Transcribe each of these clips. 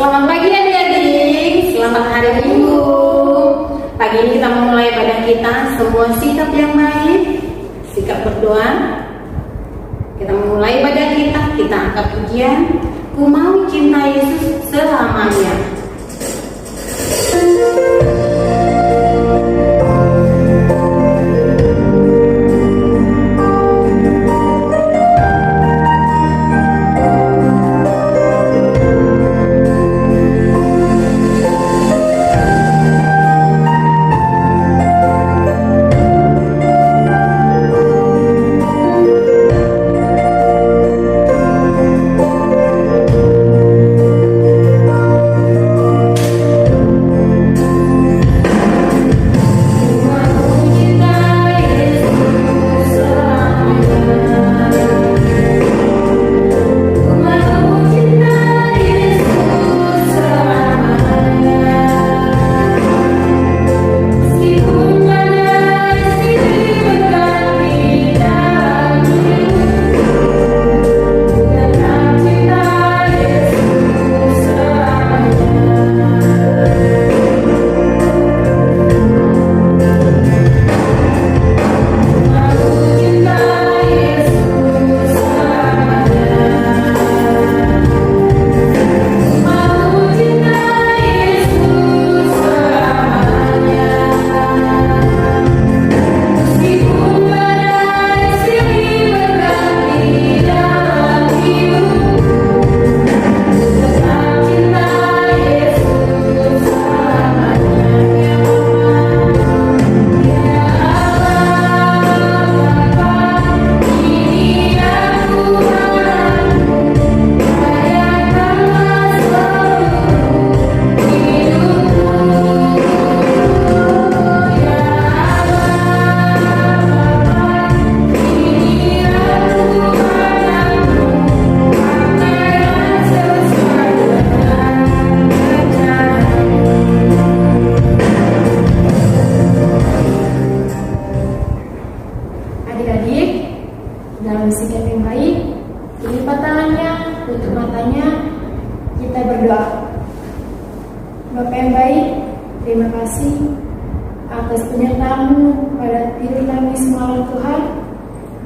Selamat pagi adik-adik, selamat hari Minggu. Pagi ini kita memulai ibadah kita, semua sikap yang baik, sikap berdoa. Kita memulai ibadah kita angkat pujian, Ku mau cinta Yesus selamanya. Dalam sikap yang baik, dilipat tangannya, tutup matanya, kita berdoa. Bapa yang baik, terima kasih atas penyertaan-Mu pada diri kami semalam Tuhan,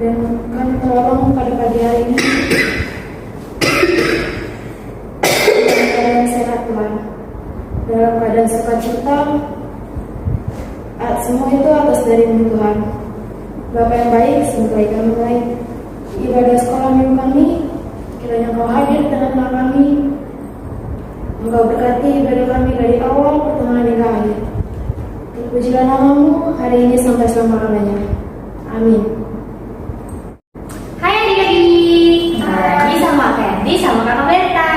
dan kami tolong pada pagi hari ini dalam keadaan sehat Tuhan, dalam keadaan sukacita. Semua itu atas dari-Mu Tuhan. Bapa yang baik, semoga kami mulai ibadah sekolah minggu kami, kiranya Engkau hadir di tengah-tengah kami. Engkau berkati ibadah kami dari awal, pertengahan hingga akhir. Terpujilah nama-Mu hari ini sampai selama-lamanya. Amin. Hai adik-adik, lagi sama Ferdi sama Kakak Berta.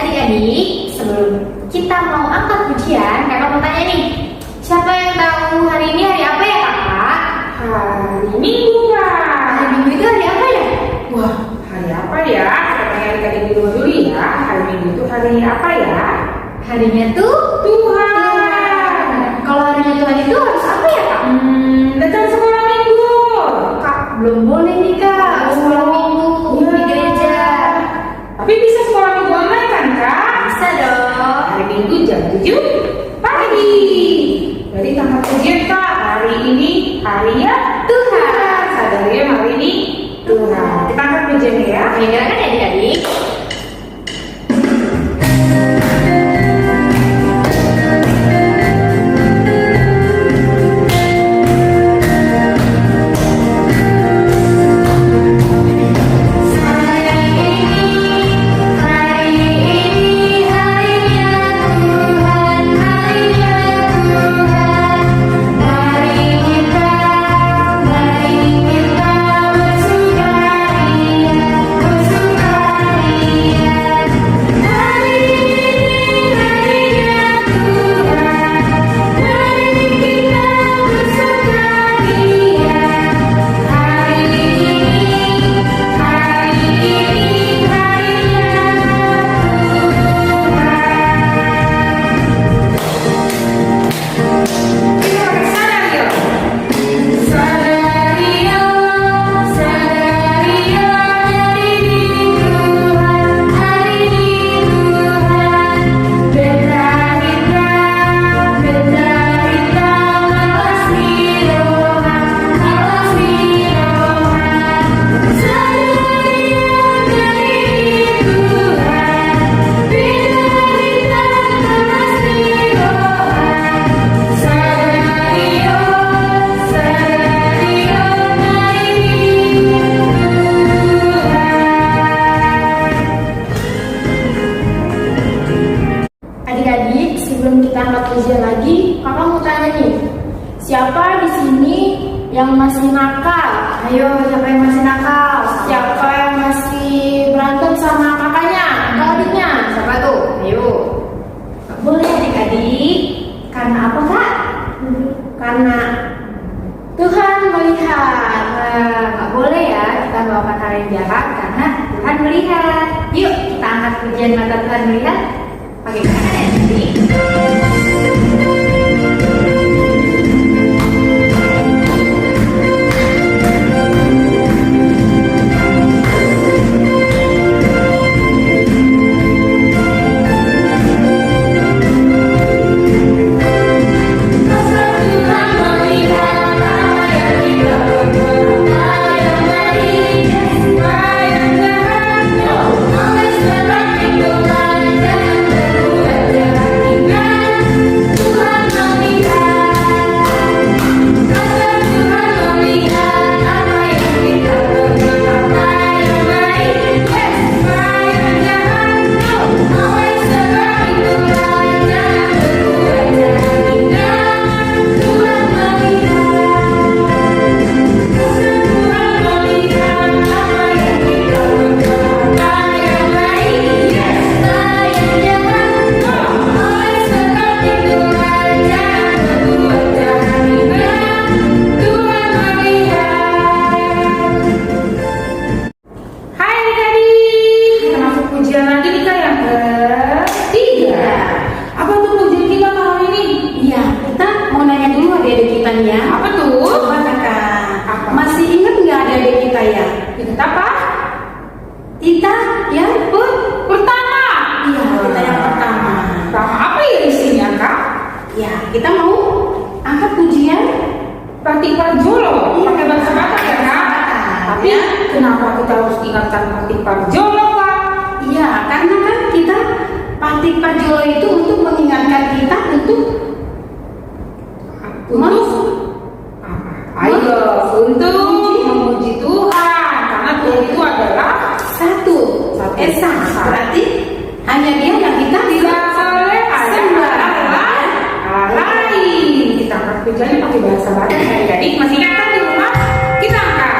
Adik-adik, sebelum kita mau angkat pujian, Kakak mau tanya nih, siapa yang tahu hari ini hari apa ya Kakak? Hari Minggu, Kak. Hari Minggu itu hari apa ya? Wah, hari apa ya? Kita tanya adik-adik di rumah dulu ya. Hari Minggu itu hari apa ya? Harinya tuh Tuhan. Kalau harinya Tuhan itu harus apa ya Kak? Datang sekolah Minggu. Kak, belum boleh nih Kak, sekolah Minggu di gereja. Tapi bisa sekolah Minggu online kan, Kak? Bisa dong. Hari Minggu jam 7 pagi. Berarti tanggal pujian, Kak. Hari ini harinya Tuhan. Sadari ya, hari ini Tuhan. Kita angkat pujian ya. Mendengarkan ya adik-adik. Mari kita bersukaria, bersukaria. karena Tuhan melihat. Yuk kita angkat pujian mata Tuhan melihat. Bagaimana ya nanti? Kita mau angkat pujian Pantik Parjolo, pakai bahasa Batak ya Kak? Tapi kenapa kita harus ingatkan Pantik Parjolo Kak? Iya, karena kan kita Pantik Parjolo itu untuk mengingatkan kita untuk memuji Tuhan, karena Tuhan itu adalah satu esa. Berarti hanya Dia yang kita tidak boleh ada lain. Kita angkat pujiannya pakai bahasa Batak. Jadi masih ingat kan di rumah? Kita angkat.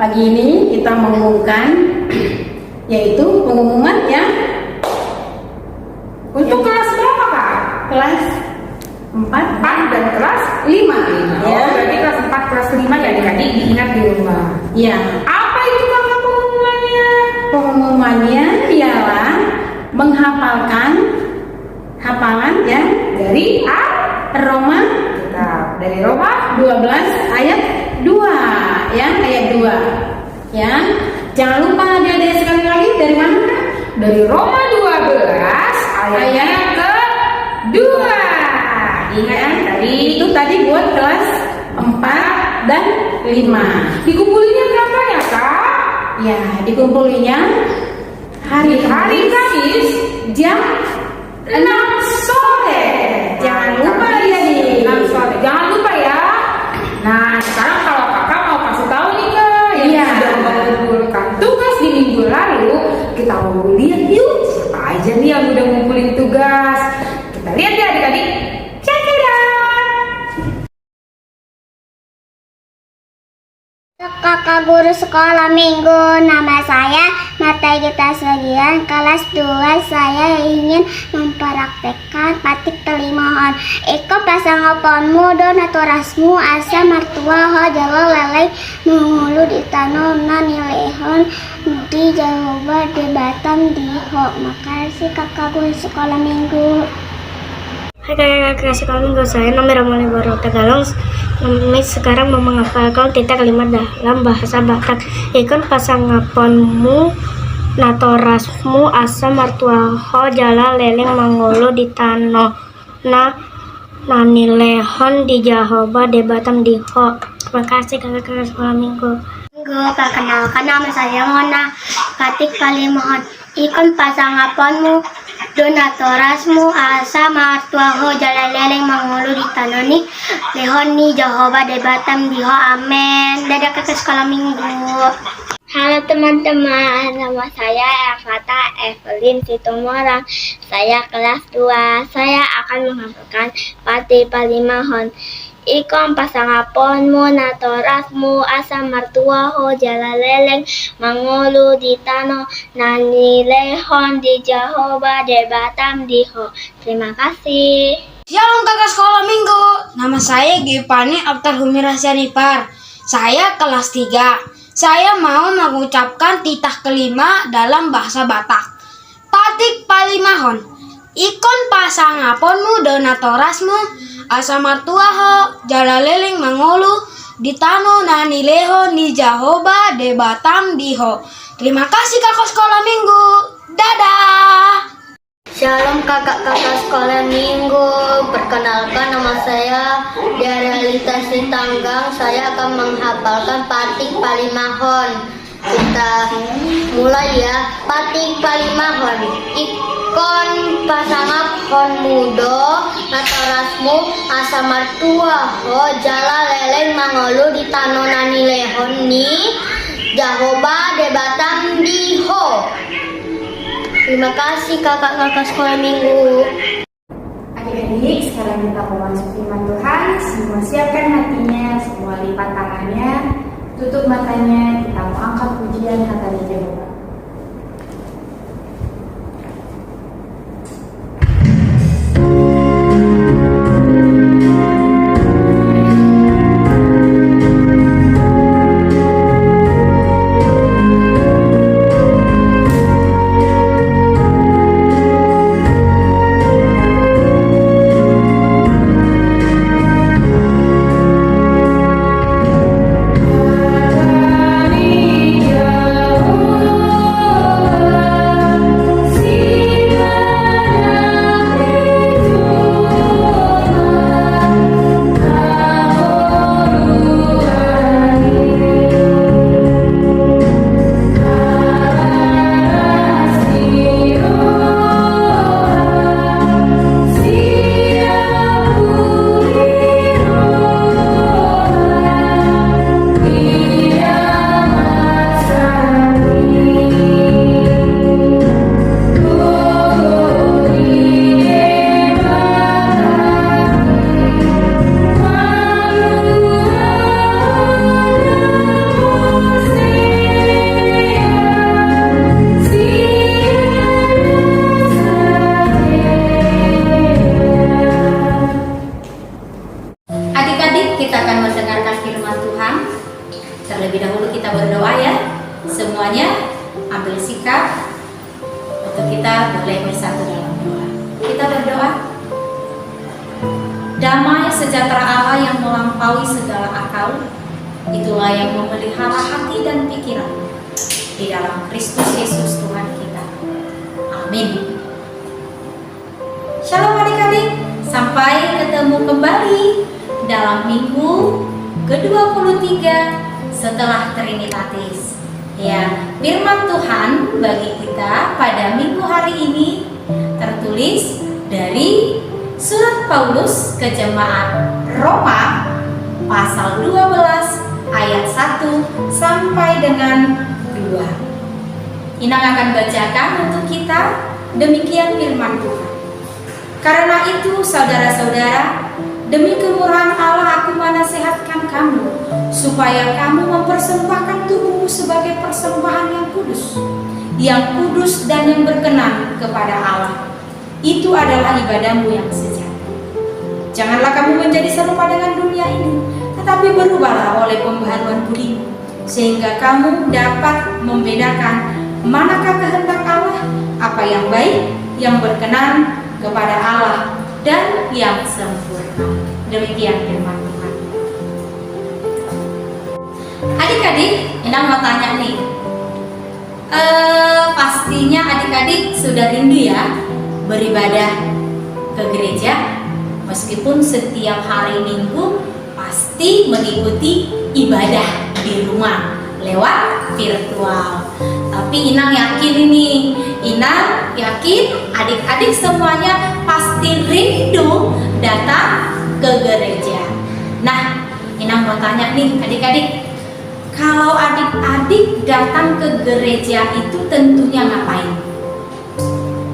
Pagi ini kita mengumumkan, yaitu pengumuman yang untuk kelas berapa Kak? Kelas 4 dan kelas 5 ya. Berarti kelas 4, kelas 5 ya adik-adik diingat di rumah. Ya. Apa itu Kakak pengumumannya? Pengumumannya ialah menghafalkan hafalan yang Dari Roma kita dari Roma 12 ayat 2 ya, ayat 2 ya. Jangan lupa adik-adik sekali lagi dari mana Kak? dari Roma 12 ayat ke-2. Ingat Ya, tadi itu tadi buat kelas 4 dan 5. dikumpulinnya berapa ya Kak? Ya, dikumpulinya hari Kamis jam 6 sore. Jangan lupa ya nih. 6 sore. Jangan lupa ya. Nah, sekarang kalau Kakak mau kasih tahu nih Kak yang Iya. sudah mengumpulkan tugas di minggu lalu, kita mau lihat yuk siapa aja nih yang udah ngumpulin tugas. Kita lihat ya adik-adik. Check it out. Kakak guru sekolah minggu, nama saya Mata Gita Segian, kelas 2. Saya ingin mempraktekkan patik telimohon. Iko pasang oponmu, donatorasmu, asa martua ho jalo lelai mengulu di tanah nanilehon di Jawa di Batam di ho. Makasih kakak guru sekolah minggu. Hai kakak sekolah minggu, saya namanya Ramali Baro Tegalong. Kami sekarang mau menghafalkan tita kalimat dalam bahasa Batak. Ikon pasangaponmu, natorasmu, asa martuaho, jala leleng mangolo di tano, nanilehon di Jahoba de Batam di ho. Terima kasih kakak sekolah minggu. Perkenalkan nama saya Mona Katik Palimohon. Ikon pasangaponmu, donatorasmu, asa martuaho, jala leleng mangulu di tanoni lehon ni Jahoba de Batam diho. Amin. Dadah kakak sekolah minggu. Halo teman-teman, nama saya Evata Evelyn Situmorang. Saya kelas 2. Saya akan menghafalkan Pati Palimahon. Ikon pasangaponmu, natorasmu, asa martuaho, jala leleng mangulu di tano nanilehon di Jahoba de Batam diho. Terima kasih. Shalom kakak sekolah minggu, nama saya Gipani Abtar Humirah Syanipar. Saya kelas 3. Saya mau mengucapkan titah kelima dalam bahasa Batak. Patik Palimahon. Ikon pasangaponmu, donatorasmu, asa martuaho, jala leleng mangolu di tano nanilehon di Jahoba de Batam diho. Terima kasih kakak sekolah minggu. Dadah. Shalom kakak-kakak sekolah minggu. Perkenalkan nama saya Diaralita Sitanggang. Saya akan menghafalkan Patik Palimahon. Kita mulai ya. Patik Palimahon. Ikon pasangapon mudo, natorasmu, asa martuaho, jala leleng mangolu di tano nanilehon ni Jahoba de Batam diho. Terima kasih kakak-kakak sekolah minggu. Adik-adik, sekarang kita mau masuk firman Tuhan. Semua siapkan hatinya, semua lipat tangannya, tutup matanya. Kita mau angkat pujian kata Jehovah. Terlebih dahulu kita berdoa ya. Semuanya ambil sikap untuk kita boleh bersatu dalam doa. Kita berdoa. Damai sejahtera Allah yang melampaui segala akal, itulah yang memelihara hati dan pikiran di dalam Kristus Yesus Tuhan kita. Amin. Shalom adik-adik, sampai ketemu kembali dalam minggu ke-23 setelah Trinitatis. Ya, firman Tuhan bagi kita pada minggu hari ini tertulis dari surat Paulus ke jemaat Roma pasal 12 ayat 1 sampai dengan 2. Inang akan bacakan untuk kita demikian firman Tuhan. Karena itu saudara-saudara, Demi kemurahan Allah aku menasihatkan kamu, supaya kamu mempersembahkan tubuhmu sebagai persembahan yang kudus dan yang berkenan kepada Allah. Itu adalah ibadahmu yang sejati. Janganlah kamu menjadi serupa dengan dunia ini, tetapi berubahlah oleh pembaharuan budimu, sehingga kamu dapat membedakan manakah kehendak Allah, apa yang baik, yang berkenan kepada Allah, dan yang sempurna. Demikian firman Tuhan. Adik-adik, Inang mau tanya nih. Pastinya adik-adik sudah rindu ya beribadah ke gereja, meskipun setiap hari Minggu pasti mengikuti ibadah di rumah lewat virtual. Tapi Inang yakin ini, Inang yakin adik-adik semuanya pasti rindu datang ke gereja. Nah, Inang mau tanya nih adik-adik, kalau adik-adik datang ke gereja itu tentunya ngapain?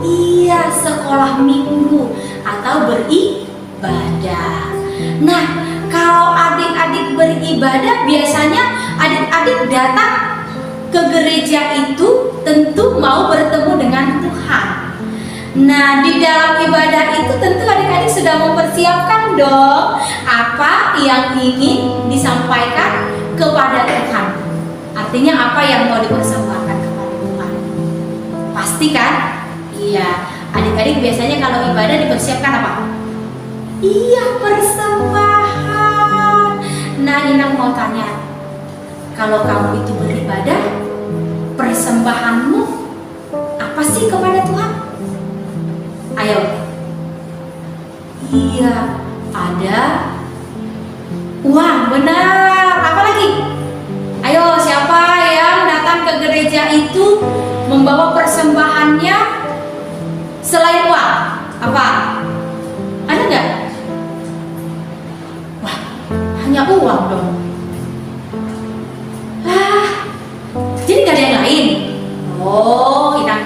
Iya, sekolah minggu atau beribadah. Nah, kalau adik-adik beribadah, biasanya adik-adik datang ke gereja itu tentu mau bertemu dengan Tuhan. Nah, di dalam ibadah itu tentu adik-adik sudah mempersiapkan dong apa yang ingin disampaikan kepada Tuhan. Artinya apa yang mau dipersembahkan kepada Tuhan. Pasti kan? Iya. Adik-adik biasanya kalau ibadah dipersiapkan apa? Iya, persembahan. Nah, Inang mau tanya, kalau kamu itu beribadah, persembahanmu apa sih kepada Tuhan? Ayo. Iya, ada uang, benar. Apa lagi? Ayo, siapa yang datang ke gereja itu membawa persembahannya selain uang? Apa? Ada nggak? Wah, hanya uang dong. Jadi nggak ada yang lain. Oh, Inang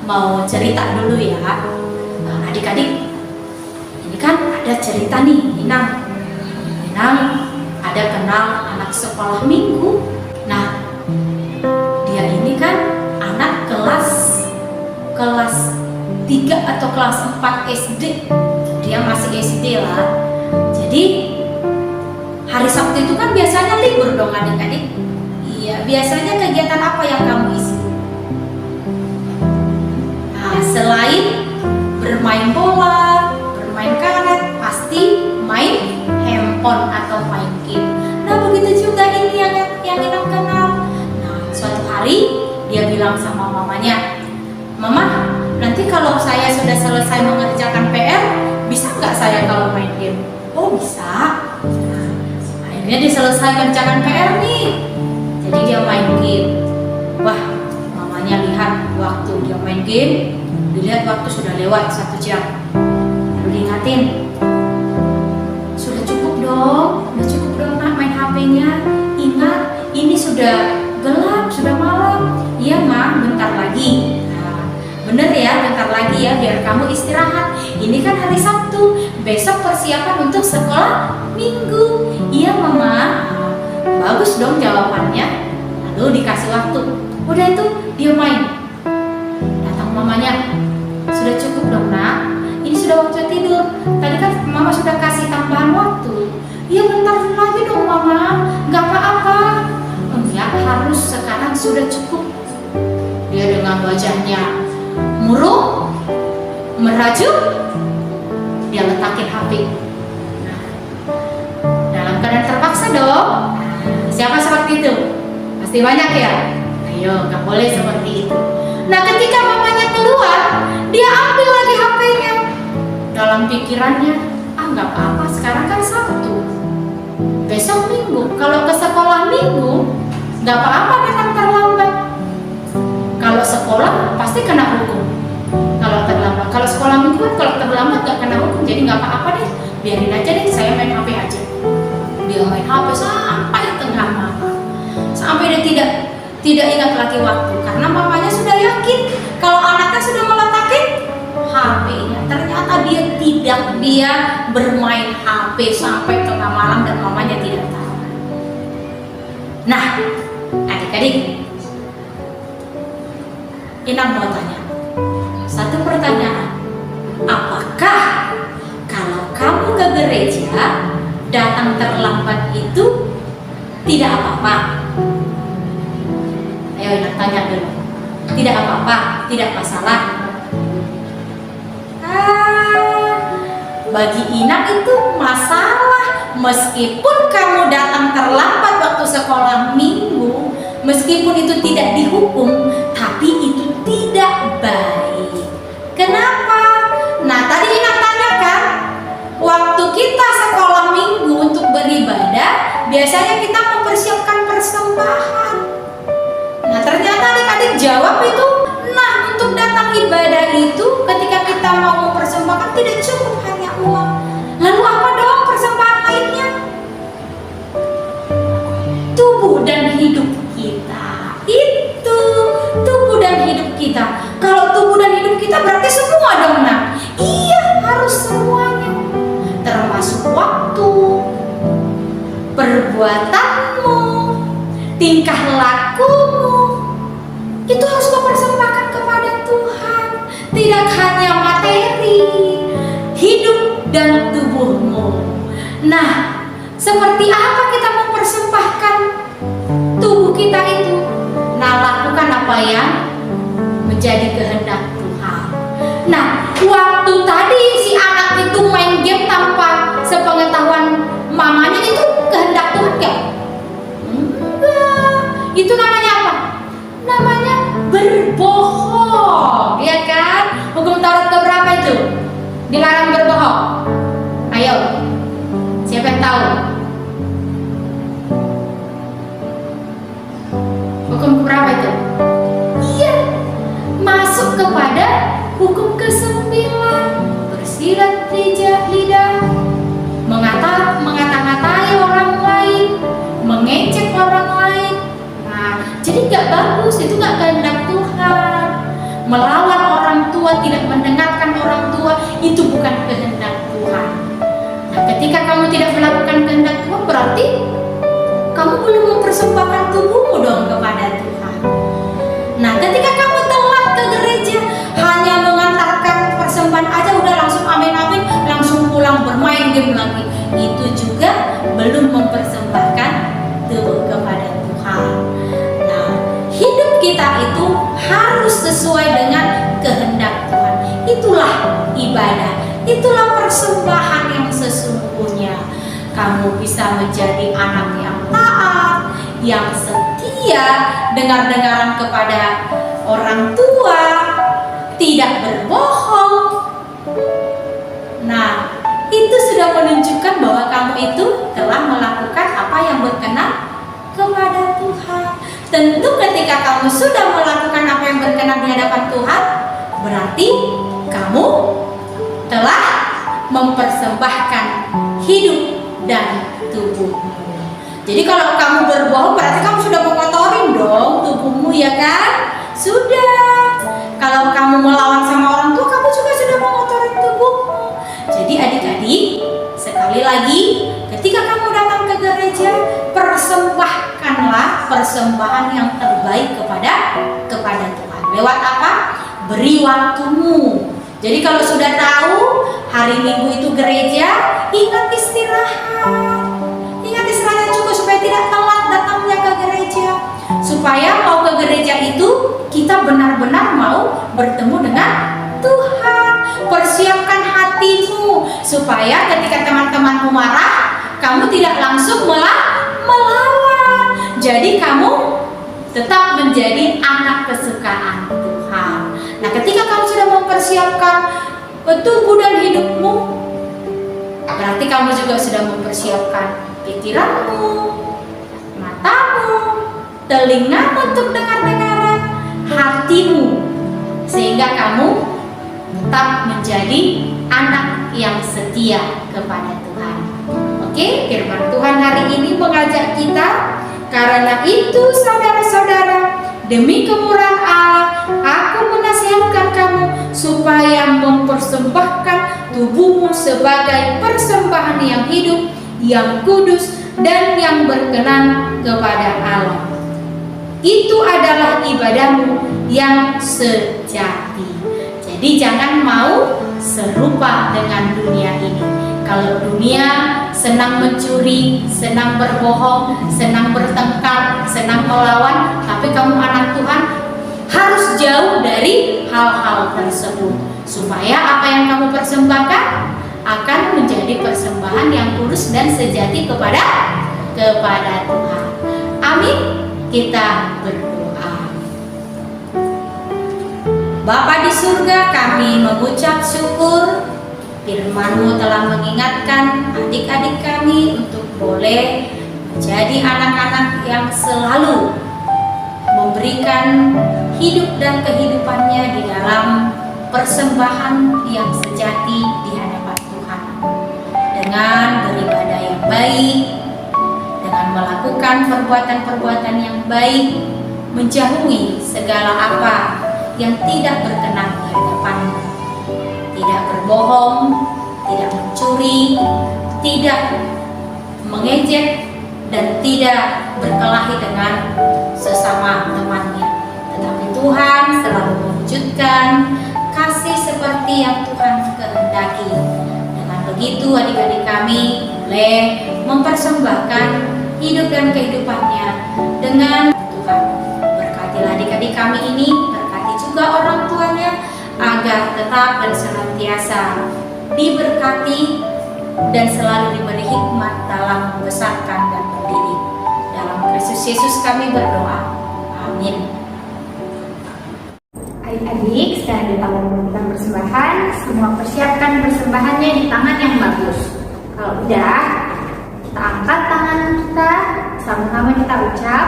mau cerita dulu ya. Adik-adik, ini kan ada cerita nih, Inang ada kenal anak sekolah minggu. Nah, dia ini kan anak kelas 3 atau kelas 4 SD. Dia masih SD lah. Jadi hari Sabtu itu kan biasanya libur dong adik-adik. Iya, biasanya kegiatan apa yang kamu isi? Nah, selain bermain bola, bermain karet, pasti main handphone atau main game. Nah, begitu juga ini yang Inang kenal. Nah, suatu hari dia bilang sama mamanya, "Mama, nanti kalau saya sudah selesai mengerjakan PR, bisa nggak saya kalau main game?" "Oh, bisa." Nah, akhirnya dia selesai mengerjakan PR nih. Jadi dia main game. Wah, mamanya lihat waktu dia main game, dilihat waktu sudah lewat 1 jam. Lalu diingatin, udah cukup dong nak main HP-nya. Ingat, ini sudah gelap, sudah malam. Iya Ma, bentar lagi. Nah, bener ya, bentar lagi ya, biar kamu istirahat. Ini kan hari Sabtu, besok persiapan untuk sekolah minggu. Iya Mama. Bagus dong jawabannya. Lalu dikasih waktu. Udah itu dia main. Datang mamanya, sudah cukup dong nak. Ini sudah waktu tidur. Tadi kan Mama sudah kasih tambahan waktu. Iya bentar lagi dong Mama. Gak apa-apa. Enggak, harus sekarang sudah cukup. Dia dengan wajahnya murung, merajuk, dia letakin HP. Nah, dalam keadaan terpaksa dong. Siapa seperti itu? Pasti banyak ya? Ayo, gak boleh seperti itu. Nah, ketika mamanya keluar, dia ambil lagi HP-nya. Dalam pikirannya, gak apa-apa, sekarang kan Sabtu, besok Minggu. Kalau ke sekolah Minggu, gak apa-apa datang terlambat. Kalau sekolah, pasti kena hukum. Kalau terlambat, kalau sekolah Minggu kan kalau terlambat gak kena hukum. Jadi gak apa-apa deh, biarin aja deh, saya main HP aja. Dia main HP sampai tengah malam, sampai dia tidak ingat lagi waktu, karena mamanya sudah yakin kalau anaknya sudah meletakkan HP-nya. Ternyata dia bermain HP sampai tengah malam dan mamanya tidak tahu. Nah, adik-adik, Inang mau tanya satu pertanyaan. Apakah kalau kamu ke gereja datang terlambat itu tidak apa-apa? Ayo Inang tanya dulu. Tidak apa-apa, tidak masalah. Bagi Inang itu masalah. Meskipun kamu datang terlambat waktu sekolah minggu, meskipun itu tidak dihukum, tapi itu tidak baik. Kenapa? Nah, tadi Inang tanyakan, waktu kita sekolah minggu untuk beribadah, biasanya kita mempersiapkan persembahan. Nah, ternyata adik-adik jawab itu, nah untuk datang ibadah itu ketika kita mau mempersembahkan tidak cukup hanya uang. Lalu apa dong persembahan lainnya? Tubuh dan hidup kita. Itu tubuh dan hidup kita. Kalau tubuh dan hidup kita berarti semua dong, nah. Iya, harus semuanya. Termasuk waktu, perbuatanmu, tingkah lakumu. Itu harus kau persembahkan kepada Tuhan. Tidak hanya materi, hidup dan tubuhmu. Nah, seperti apa kita mempersembahkan tubuh kita itu? Nah, lakukan apa yang menjadi kehendak Tuhan. Nah, waktu tadi si anak itu main game tanpa sepengetahuan mamanya, itu kehendak Tuhan gak? Enggak. Itu namanya apa? Namanya berbohong, ya kan? Hukum Taurat keberapa itu? Dilarang berbohong. Ayo, siapa yang tahu? Hukum keberapa itu? Iya, masuk kepada hukum ke-9. Bersilat lidah, mengata-ngatai orang lain, mengecek orang lain. Nah, jadi gak bagus, itu gak kehendak Tuhan. Melawan orang tua, tidak mendengarkan orang tua, itu bukan kehendak Tuhan. Nah, ketika kamu tidak melakukan kehendak Tuhan, berarti kamu belum mempersembahkan tubuhmu dong kepada Tuhan. Nah, ketika kamu telat ke gereja, hanya mengantarkan persembahan aja udah langsung amin-amin, langsung pulang bermain game lagi, itu juga belum mempersembahkan tubuh kepada Tuhan. Nah, hidup kita itu harus sesuai dengan kehendak Tuhan. Itulah ibadah, itulah persembahan yang sesungguhnya. Kamu bisa menjadi anak yang taat, yang setia, dengar-dengaran kepada orang tua, tidak berbohong. Nah, itu sudah menunjukkan bahwa kamu itu telah melakukan apa yang berkenan kepada Tuhan. Tentu ketika kamu sudah melakukan apa yang berkenan di hadapan Tuhan, berarti kamu telah mempersembahkan hidup dan tubuhmu. Jadi kalau kamu berbohong berarti kamu sudah mengotorin dong tubuhmu, ya kan? Sudah. Kalau kamu melawan sama orang tua, kamu juga sudah mengotorin tubuhmu. Jadi adik-adik, sekali lagi, ketika kamu datang ke gereja, persembahkanlah persembahan yang terbaik kepada Tuhan. Lewat apa? Beri waktumu. Jadi kalau sudah tahu hari Minggu itu gereja, ingat istirahat. Ingat istirahat juga supaya tidak telat datangnya ke gereja. Supaya mau ke gereja itu kita benar-benar mau bertemu dengan Tuhan. Persiapkan hatimu supaya ketika teman-temanmu marah, kamu tidak langsung melawan. Jadi kamu tetap menjadi anak kesukaan Tuhan. Nah, ketika kamu sudah mempersiapkan tubuh dan hidupmu, berarti kamu juga sudah mempersiapkan pikiranmu, matamu, telingamu untuk dengar-dengaran, hatimu, sehingga kamu tetap menjadi anak yang setia kepada Tuhan. Oke, firman Tuhan hari ini mengajak kita, karena itu saudara-saudara, demi kemurahan Allah, aku menasihatkan kamu supaya mempersembahkan tubuhmu sebagai persembahan yang hidup, yang kudus, dan yang berkenan kepada Allah. Itu adalah ibadahmu yang sejati. Jadi jangan mau serupa dengan dunia ini. Kalau dunia senang mencuri, senang berbohong, senang bertengkar, senang melawan, tapi kamu anak Tuhan harus jauh dari hal-hal tersebut, supaya apa yang kamu persembahkan akan menjadi persembahan yang kudus dan sejati kepada Tuhan. Amin. Kita berdoa. Bapa di surga, kami mengucap syukur firman-Mu telah mengingatkan adik-adik kami untuk boleh menjadi anak-anak yang selalu memberikan hidup dan kehidupannya di dalam persembahan yang sejati di hadapan Tuhan, dengan beribadah yang baik, dengan melakukan perbuatan-perbuatan yang baik, menjauhi segala apa yang tidak berkenan di hadapan-Mu, tidak berbohong, tidak mencuri, tidak mengejek, dan tidak berkelahi dengan sesama temannya. Tetapi Tuhan selalu mewujudkan kasih seperti yang Tuhan kehendaki. Dengan begitu adik-adik kami boleh mempersembahkan hidup dan kehidupannya dengan Tuhan. Berkatilah adik-adik kami ini, berkati juga orang tuanya, agar tetap dan senantiasa diberkati dan selalu diberi hikmat dalam membesarkan dan mendidik. Dalam Kristus Yesus kami berdoa. Amin. Adik-adik, setelah kita memberikan persembahan, semua persiapkan persembahannya di tangan yang bagus. Kalau udah, kita angkat tangan kita, sama-sama kita ucap,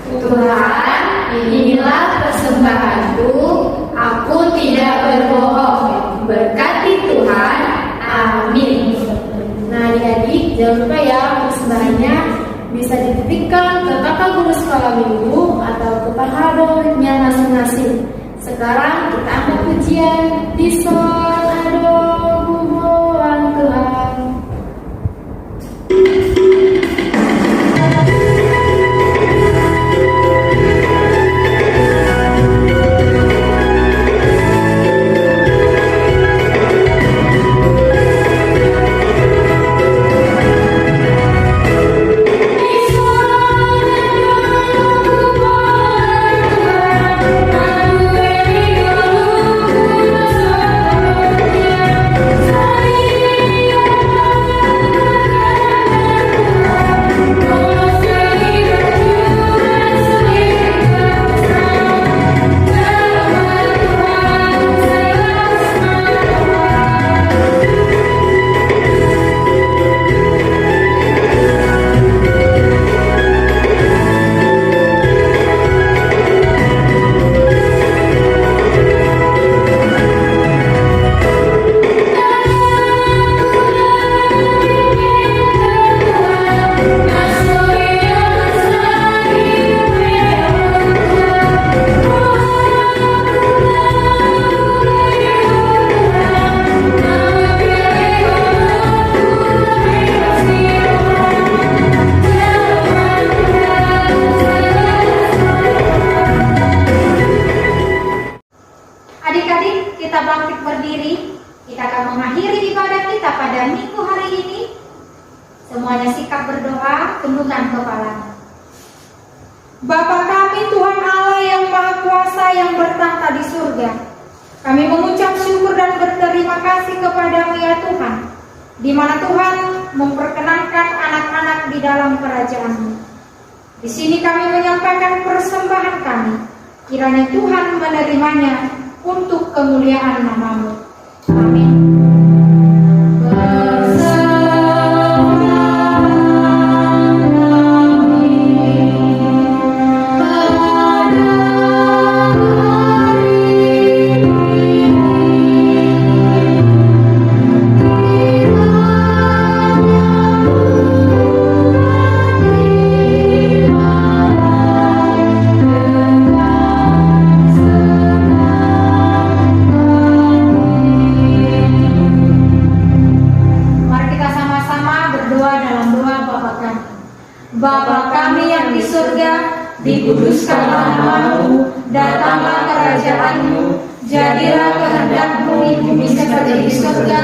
Tuhan, inilah persembahanku, aku tidak berbohong. Berkati Tuhan, amin. Nah adik-adik, jangan lupa ya persembahannya bisa dititipkan ke kakak guru sekolah minggu atau ke pahadonya masing-masing. Sekarang kita angkat pujian di sol ado bubuan Tuhan. Semuanya sikap berdoa, tundukkan kepala. Bapa kami Tuhan Allah yang Maha Kuasa yang bertahta di surga, kami mengucap syukur dan berterima kasih kepadamu ya Tuhan, di mana Tuhan memperkenankan anak-anak di dalam kerajaan-Mu. Di sini kami menyampaikan persembahan kami, kiranya Tuhan menerimanya untuk kemuliaan nama-Mu. Amin. Bapa kami yang di surga, dikuduskanlah namamu, datanglah kerajaan-Mu, jadilah kehendak-Mu di bumi seperti di surga.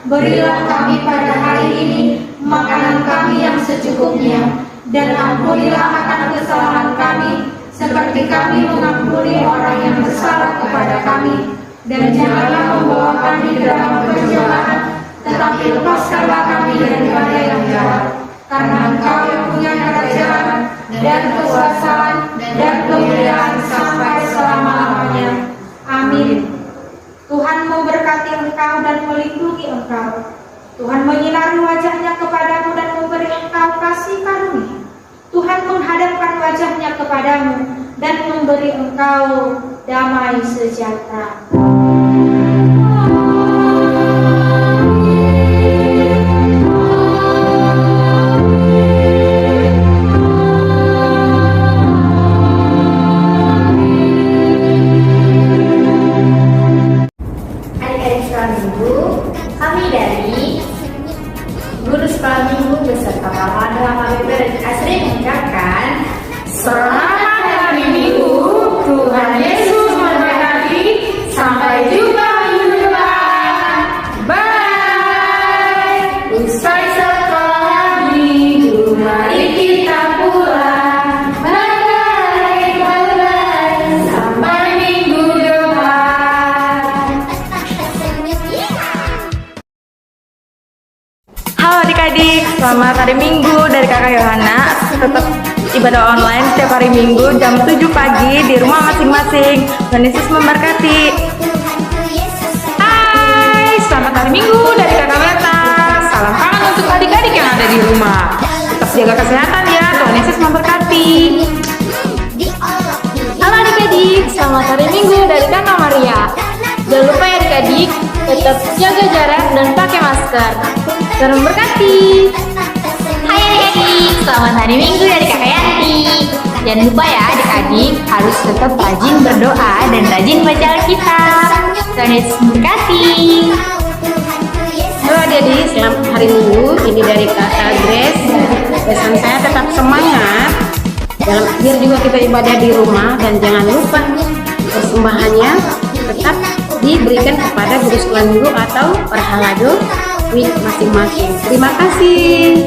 Berilah kami pada hari ini makanan kami yang secukupnya, dan ampunilah akan kesalahan kami, seperti kami mengampuni orang yang bersalah kepada kami. Dan janganlah membawa kami ke dalam pencobaan, tetapi lepaskanlah kami daripada yang jahat. Karena Engkau yang punya kerajaan dan kekuasaan dan kemuliaan sampai selama-lamanya. Amin. Tuhan memberkati engkau dan melindungi engkau. Tuhan menyinari wajahnya kepadamu dan memberi engkau kasih karunia. Tuhan menghadapkan wajahnya kepadamu dan memberi engkau damai sejahtera. Adik-adik sekolah minggu, kami dari guru sekolah minggu beserta para pengamal dan asri mengucapkan Selamat hari Minggu, Tuhan Yesus memberkati. Sampai jumpa minggu depan. Bye. Usai sekolah minggu, mari kita pulang. Bye. Bye. Sampai minggu depan. Halo adik-adik, selamat hari Minggu dari Kakak Yohana. Tetap ibadah online setiap hari Minggu jam 7 pagi di rumah masing-masing. Tuhan Yesus memberkati. Hai, selamat hari Minggu dari Kakak Berta. Salam hangat untuk adik-adik yang ada di rumah. Tetap jaga kesehatan ya, Tuhan Yesus memberkati. Halo adik-adik, selamat hari Minggu dari Kakak Maria. Jangan lupa ya adik-adik, tetap jaga jarak dan pakai masker. Tuhan memberkati. Hai adik-adik, selamat hari Minggu dari Kakak Yanti. Jangan lupa ya adik-adik, harus tetap rajin berdoa dan rajin baca Alkitab. Tuhan Yesus memberkati. Halo adik-adik, selamat hari Minggu. Ini dari Kakak Grace. Pesan saya tetap semangat. Dalam akhir juga kita ibadah di rumah, dan jangan lupa persembahannya tetap diberikan kepada guru sekolah minggu atau perhalado week masing-masing. Terima kasih.